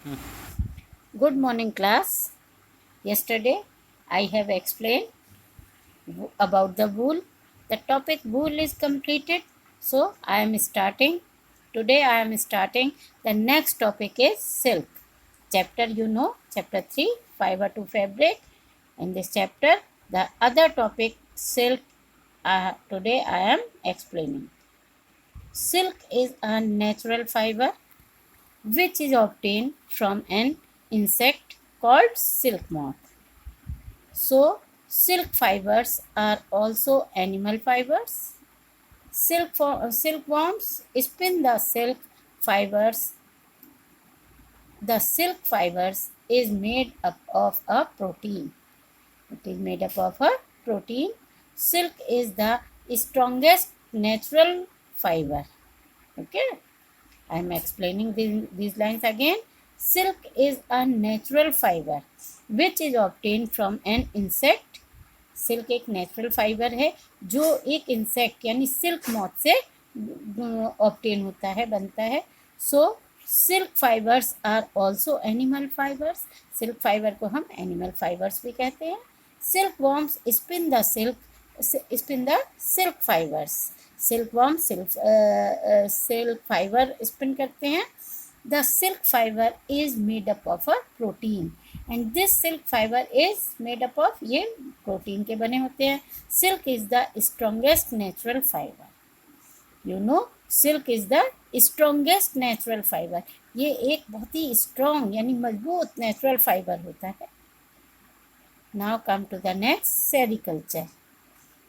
Good morning, class. Yesterday, I have explained about the wool. The topic wool is completed. So, I am starting. Today, I am starting. The next topic is silk. Chapter, chapter 3, fiber to fabric. In this chapter, the other topic, silk, today I am explaining. Silk is a natural fiber which is obtained from an insect called silk moth. So, silk fibers are also animal fibers. Silkworms spin the silk fibers. The silk fibers is made up of a protein. It is made up of a protein. Silk is the strongest natural fiber. Okay, I am explaining these lines again. Silk is a natural fiber which is obtained from an insect. Silk एक natural fibre है जो एक insect यानी silk moth से obtain होता है, बनता है. So silk fibres are also animal fibres. Silk fibre को हम एनिमल फाइबर्स भी कहते हैं. Silk worms spin the silk fibres. Silk worm silk fibre spin करते हैं. The silk fibre is made up of a protein and this silk fibre is made up of, ये protein के बने होते हैं. Silk is the strongest natural fibre. Silk is the strongest natural fibre. ये एक बहुत ही स्ट्रॉन्ग यानी मजबूत नेचुरल फाइबर होता है. Now come to the next, sericulture.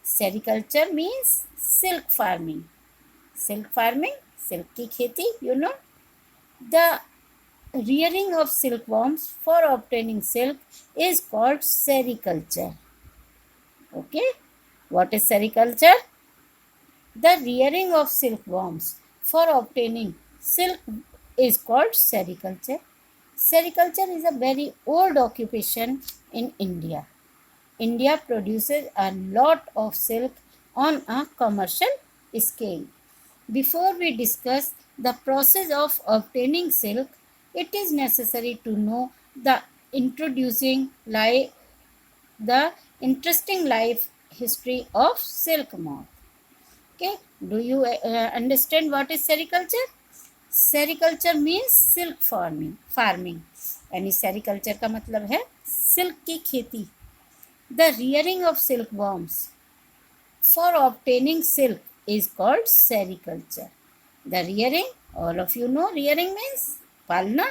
Sericulture means silk farming. Silk farming, silk की खेती. The rearing of silkworms for obtaining silk is called sericulture. Okay, what is sericulture? The rearing of silkworms for obtaining silk is called sericulture. Sericulture is a very old occupation in India. India produces a lot of silk on a commercial scale. Before we discuss the process of obtaining silk, it is necessary to know the interesting life history of silk moth. Okay, do you understand what is sericulture? Sericulture means silk farming. यानी sericulture का मतलब है silk की खेती. The rearing of silkworms for obtaining silk is called sericulture. The rearing, all of you know, rearing means पालना.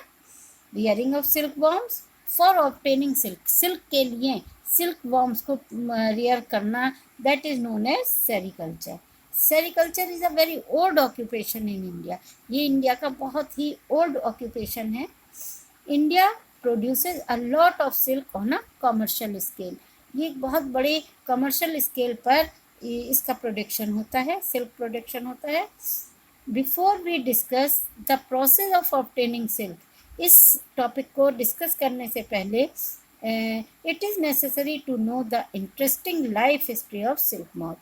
Rearing of silkworms for obtaining silk. Silk के लिए silkworms को rear करना, that is known as sericulture. Sericulture is a very old occupation in India. ये India का बहुत ही old occupation है. India produces a lot of silk on a commercial scale. ये एक बहुत बड़े commercial scale पर इसका प्रोडक्शन होता है, सिल्क प्रोडक्शन होता है. Before we discuss the process of obtaining silk, इस टॉपिक को डिस्कस करने से पहले it is necessary to know the interesting life history of silk moth.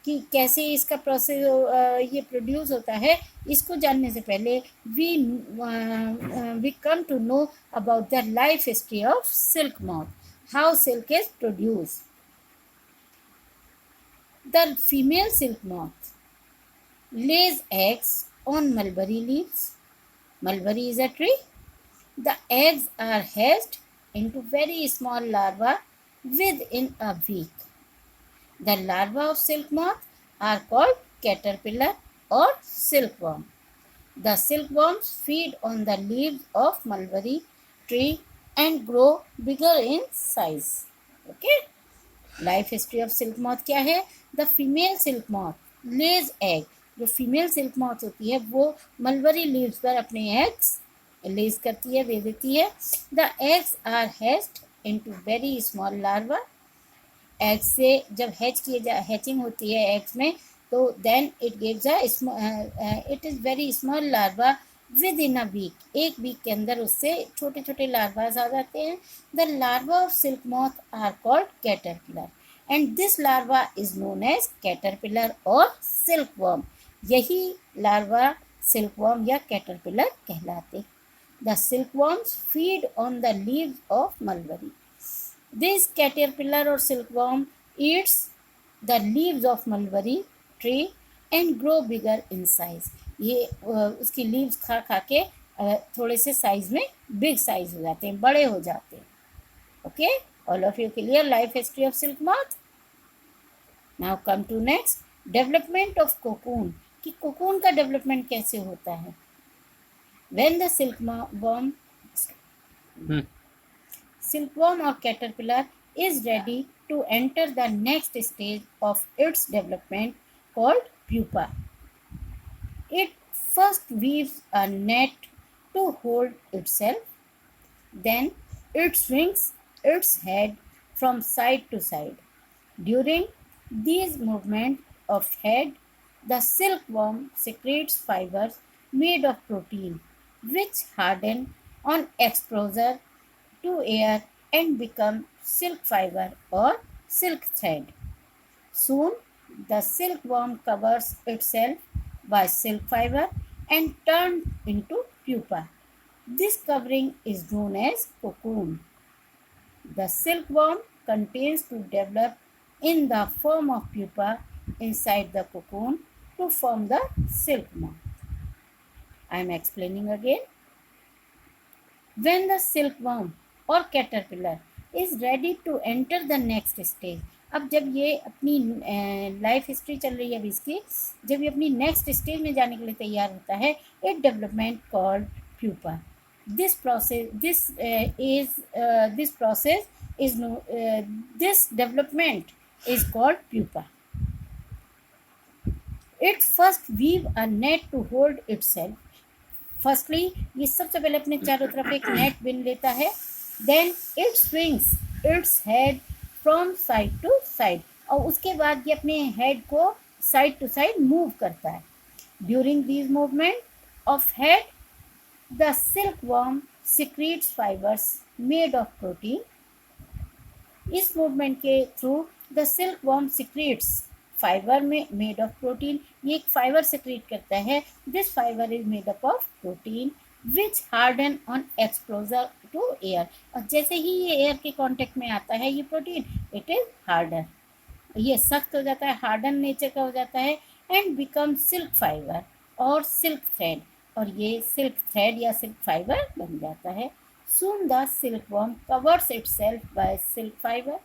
कि कैसे इसका प्रोसेस ये प्रोड्यूस होता है, इसको जानने से पहले we come to know about the life history of silk moth, how silk is produce. The female silk moth lays eggs on mulberry leaves. Mulberry is a tree. The eggs are hatched into very small larvae within a week. The larvae of silk moth are called caterpillar or silkworm. The silkworms feed on the leaves of mulberry tree and grow bigger in size. Okay. Life history of silk moth क्या है? The female silk moth lays egg. जो female silk moth होती है वो mulberry leaves पर अपने eggs लेज करती है, दे देती है. The eggs are hatched into very small larva. Eggs से जब हैचिंग होती है एग्स में, तो then it gives it is very small larva within a week. एक वीक के अंदर उससे छोटे छोटे लार्वाज आ जाते हैं. The larva of silk moth are called caterpillar and this larva is known as caterpillar और सिल्कवर्म. यही लार्वा सिल्कवर्म या कैटरपिलर कहलाते. The silkworms feed on the leaves of mulberry. This caterpillar or silkworm eats the leaves of mulberry tree and grow bigger in size. ये उसकी leaves खा खा के थोड़े से साइज में बिग साइज हो जाते हैं, बड़े हो जाते हैं. Okay, all of you clear life history of silk moth. Now come to next, development of cocoon. कि कोकून का डेवलपमेंट कैसे होता है. When the silkworm or caterpillar is ready to enter the next stage of its development called pupa. It first weaves a net to hold itself, then it swings its head from side to side. During these movements of head, the silkworm secretes fibers made of protein, which harden on exposure to air and become silk fiber or silk thread. Soon, the silkworm covers itself by silk fiber and turns into pupa. This covering is known as cocoon. The silkworm continues to develop in the form of pupa inside the cocoon to form the silk moth. I am explaining again. When the silkworm और caterpillar is ready to enter the next stage. अब जब ये अपनी life history चल रही है अभी इसकी, जब ये अपनी नेक्स्ट स्टेज में जाने के लिए तैयार होता है, it development called pupa. This development is called pupa. It first weave a net to hold itself. Firstly ये सबसे पहले अपने चारों तरफ एक नेट बिन लेता है. Then it swings its head from side to side. और उसके बाद ये अपने हेड को साइड टू साइड मूव करता है. During these movement of head, the silkworm secretes fibers made of protein. इस मूवमेंट के through the silkworm secretes fiber made of protein. ये एक फाइबर secrete करता है. This fiber is made up of protein which harden on exposure to air. और जैसे ही ये air के कांटेक्ट में आता है ये प्रोटीन, इट इज हार्डन, ये सख्त हो जाता है, हार्डन नेचर का हो जाता है, एंड बिकम सिल्क फाइबर और सिल्क थ्रेड. और ये सिल्क थ्रेड या सिल्क फाइबर बन जाता है. Soon the silkworm covers itself by silk fibre.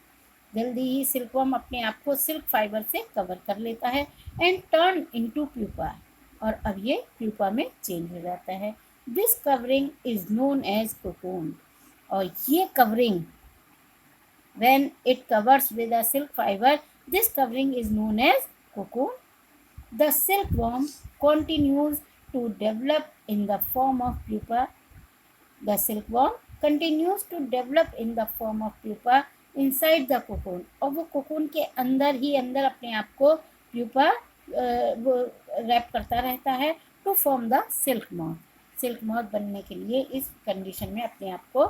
जल्दी ही सिल्कवर्म अपने आप को सिल्क फाइबर से कवर कर लेता है एंड टर्न इनटू प्यूपा. और अब ये प्यूपा में चेंज हो जाता है. This covering is known as cocoon. और ये covering, when it covers with a silk fiber, this covering is known as cocoon. The silkworm continues to develop in the form of pupa. The silkworm continues to develop in the form of pupa inside the cocoon. और वो cocoon के अंदर ही अंदर अपने आप को pupa वो rap करता रहता है to form the silk moth. Silk moth बनने के लिए इस कंडीशन में अपने आप को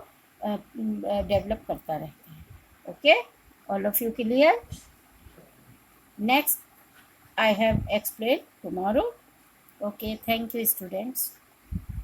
डेवलप करता रहता है. Okay, all of you clear. Next I have explain tomorrow. Okay, thank you students.